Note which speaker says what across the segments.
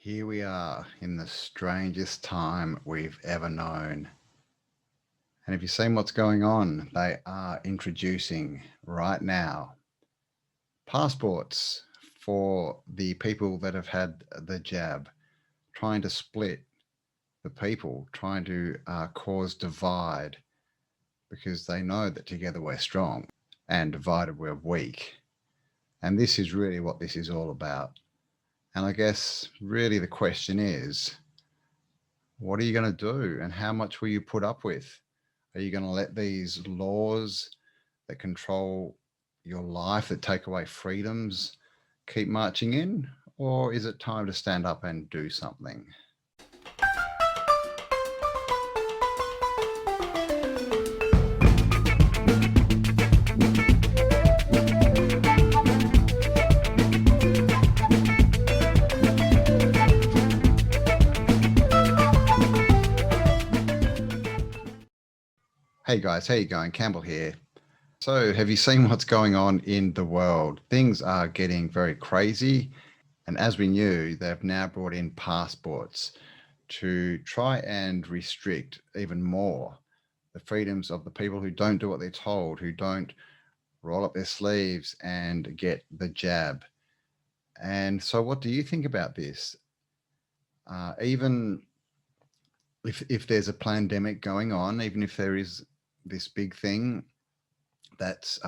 Speaker 1: Here we are in the strangest time we've ever known. And if you've seen what's going on, they are introducing right now passports for the people that have had the jab, trying to split the people, trying to cause divide because they know that together we're strong and divided we're weak. And this is really what this is all about. And I guess really the question is, what are you going to do and how much will you put up with? Are you going to let these laws that control your life, that take away freedoms, keep marching in? Or is it time to stand up and do something? Hey guys, how you going? Campbell here. So, have you seen what's going on in the world? Things are getting very crazy. And as we knew, they've now brought in passports to try and restrict even more the freedoms of the people who don't do what they're told, who don't roll up their sleeves and get the jab. And so, what do you think about this? Even if there's a pandemic going on, even if there is this big thing that's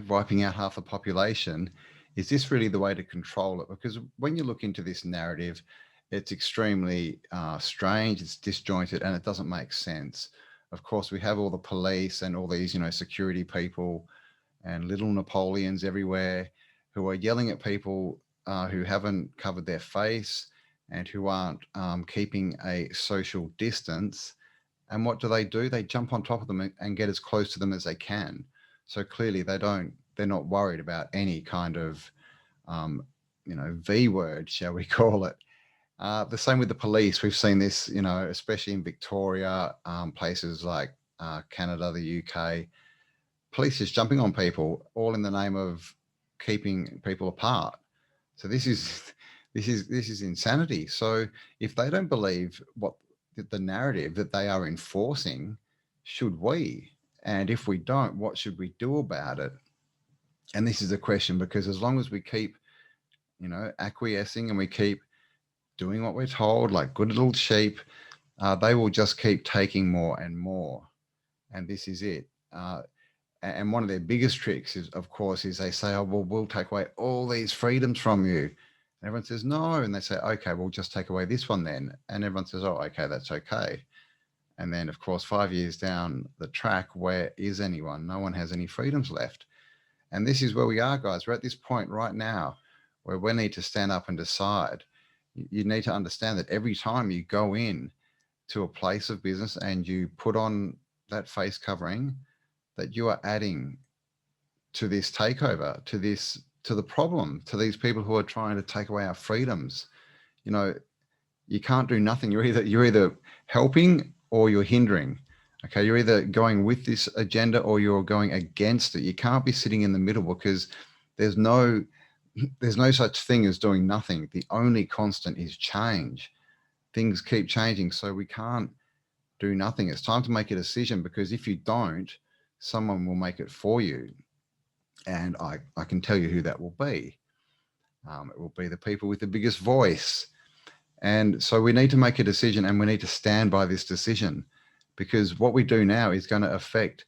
Speaker 1: wiping out half the population, is this really the way to control it? Because when you look into this narrative, it's extremely strange, it's disjointed, and it doesn't make sense. Of course, we have all the police and all these, security people and little Napoleons everywhere who are yelling at people who haven't covered their face and who aren't keeping a social distance. And what do? They jump on top of them and get as close to them as they can. So clearly they're not worried about any kind of, V word, shall we call it. The same with the police. We've seen this, especially in Victoria, places like Canada, the UK. Police is jumping on people all in the name of keeping people apart. So this is this is insanity. So if they don't believe what the narrative that they are enforcing, should we? And if we don't, what should we do about it? And this is a question because as long as we keep, acquiescing and we keep doing what we're told, like good little sheep, they will just keep taking more and more. And this is it. And one of their biggest tricks is, of course, is they say, "Oh, well, we'll take away all these freedoms from you." And everyone says, "No." And they say, "Okay, we'll just take away this one then." And everyone says, "Oh, okay, that's okay." And then, of course, 5 years down the track, where is anyone? No one has any freedoms left. And this is where we are, guys. We're at this point right now where we need to stand up and decide. You need to understand that every time you go in to a place of business and you put on that face covering, that you are adding to this takeover, to the problem, to these people who are trying to take away our freedoms. You know, you can't do nothing. You're either helping or you're hindering. Okay, you're either going with this agenda or you're going against it. You can't be sitting in the middle because there's no there's no such thing as doing nothing. The only constant is change. Things keep changing, so we can't do nothing. It's time to make a decision because if you don't, someone will make it for you. And I can tell you who that will be. It will be the people with the biggest voice. And so we need to make a decision and we need to stand by this decision because what we do now is going to affect,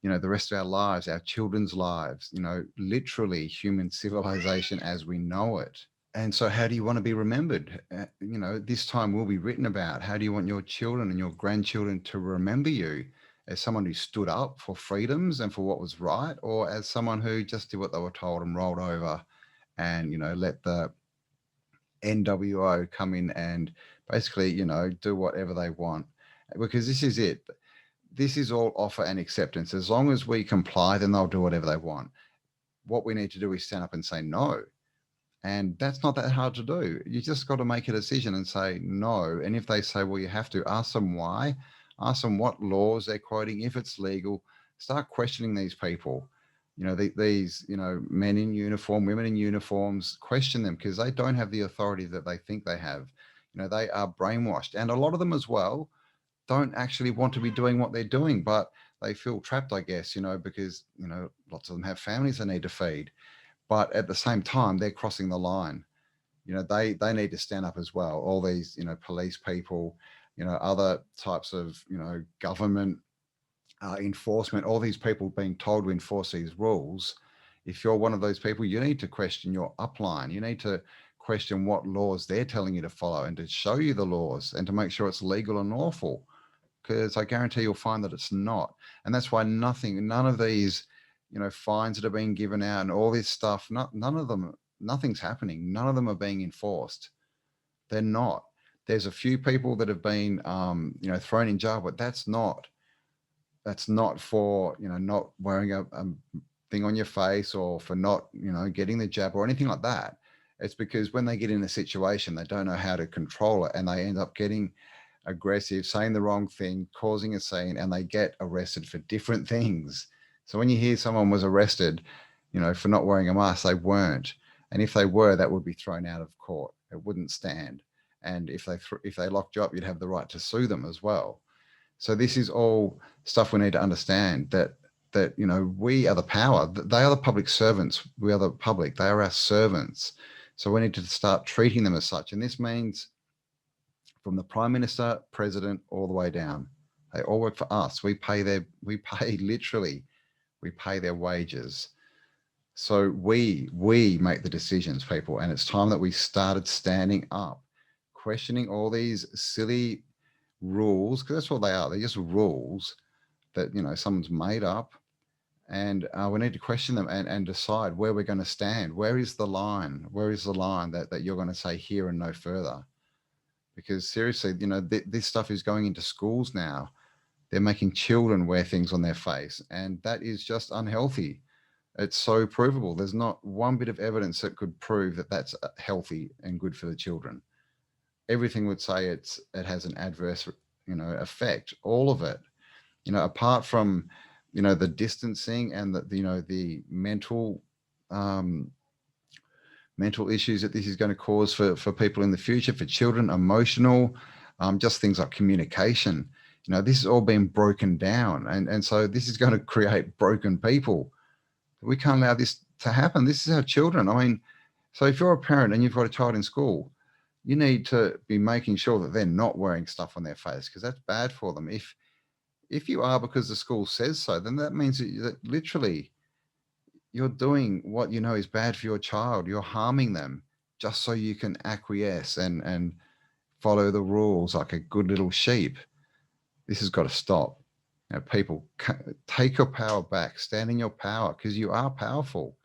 Speaker 1: the rest of our lives, our children's lives, literally human civilization as we know it. And so, how do you want to be remembered? This time will be written about. How do you want your children and your grandchildren to remember you? As someone who stood up for freedoms and for what was right, or as someone who just did what they were told and rolled over and, let the NWO come in and basically, do whatever they want? Because this is it. This is all offer and acceptance. As long as we comply, then they'll do whatever they want. What we need to do is stand up and say no. And that's not that hard to do. You just got to make a decision and say no. And if they say, well, you have to, ask them why, ask them what laws they're quoting, if it's legal, start questioning these people. these, men in uniform, women in uniforms, question them because they don't have the authority that they think they have. They are brainwashed. And a lot of them as well don't actually want to be doing what they're doing, but they feel trapped, I guess, because, lots of them have families they need to feed. But at the same time, they're crossing the line. They need to stand up as well. All these, police people, other types of, government enforcement, all these people being told to enforce these rules. If you're one of those people, you need to question your upline. You need to question what laws they're telling you to follow and to show you the laws and to make sure it's legal and lawful. Because I guarantee you'll find that it's not. And that's why none of these, fines that are being given out and all this stuff, none of them, nothing's happening. None of them are being enforced. They're not. There's a few people that have been, thrown in jail, but that's not for, not wearing a thing on your face or for not, getting the jab or anything like that. It's because when they get in a situation, they don't know how to control it and they end up getting aggressive, saying the wrong thing, causing a scene, and they get arrested for different things. So when you hear someone was arrested, for not wearing a mask, they weren't. And if they were, that would be thrown out of court. It wouldn't stand. And if they locked you up, you'd have the right to sue them as well. So this is all stuff we need to understand, that we are the power. They are the public servants. We are the public. They are our servants. So we need to start treating them as such. And this means from the prime minister, president, all the way down. They all work for us. We pay literally, we pay their wages. So we make the decisions, people. And it's time that we started standing up, questioning all these silly rules, because that's what they are. They're just rules that someone's made up, and we need to question them and decide where we're going to stand. Where is the line? Where is the line that you're going to say here and no further? Because seriously, this stuff is going into schools now. They're making children wear things on their face, and that is just unhealthy. It's so provable. There's not one bit of evidence that could prove that that's healthy and good for the children. Everything would say it has an adverse, effect. All of it, apart from, the distancing and the um, mental issues that this is going to cause for people in the future, for children, emotional, just things like communication. This is all being broken down, and so this is going to create broken people. We can't allow this to happen. This is our children. I mean, so if you're a parent and you've got a child in school, you need to be making sure that they're not wearing stuff on their face, because that's bad for them. If you are because the school says so, then that means that literally you're doing what you know is bad for your child. You're harming them just so you can acquiesce and follow the rules like a good little sheep. This has got to stop. People, take your power back. Stand in your power, because you are powerful.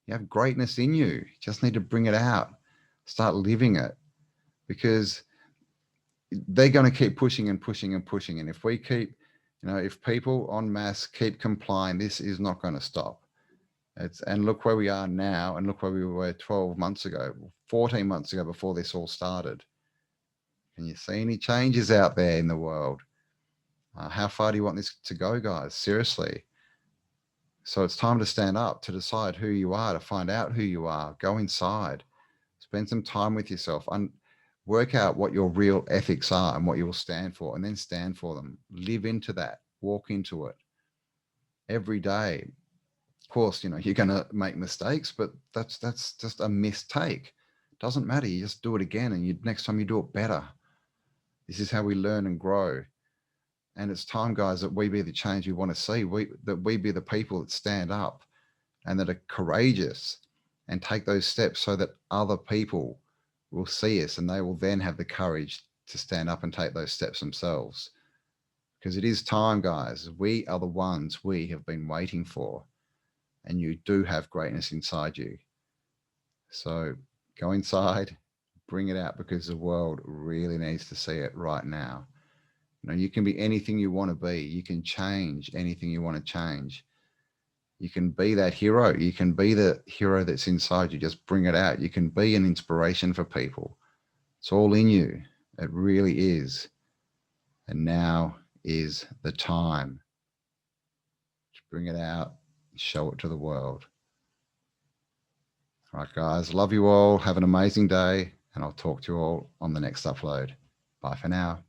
Speaker 1: You have greatness in you. You just need to bring it out. Start living it, because they're going to keep pushing and pushing and pushing. And if we keep, if people en masse keep complying, this is not going to stop. And look where we are now, and look where we were 12 months ago, 14 months ago, before this all started. Can you see any changes out there in the world? How far do you want this to go, guys? Seriously. So it's time to stand up, to decide who you are, to find out who you are. Go inside, spend some time with yourself, and work out what your real ethics are and what you will stand for, and then stand for them. Live into that, walk into it every day. Of course, you're going to make mistakes, but that's just a mistake. Doesn't matter. You just do it again, and next time you do it better. This is how we learn and grow. And it's time, guys, that we be the change we want to see. That we be the people that stand up and that are courageous and take those steps, so that other people will see us and they will then have the courage to stand up and take those steps themselves. Because it is time, guys. We are the ones we have been waiting for. And you do have greatness inside you. So go inside, bring it out, because the world really needs to see it right now. You can be anything you want to be. You can change anything you want to change. You can be that hero. You can be the hero that's inside you. Just bring it out. You can be an inspiration for people. It's all in you. It really is. And now is the time to bring it out, show it to the world. All right, guys, love you all. Have an amazing day, and I'll talk to you all on the next upload. Bye for now.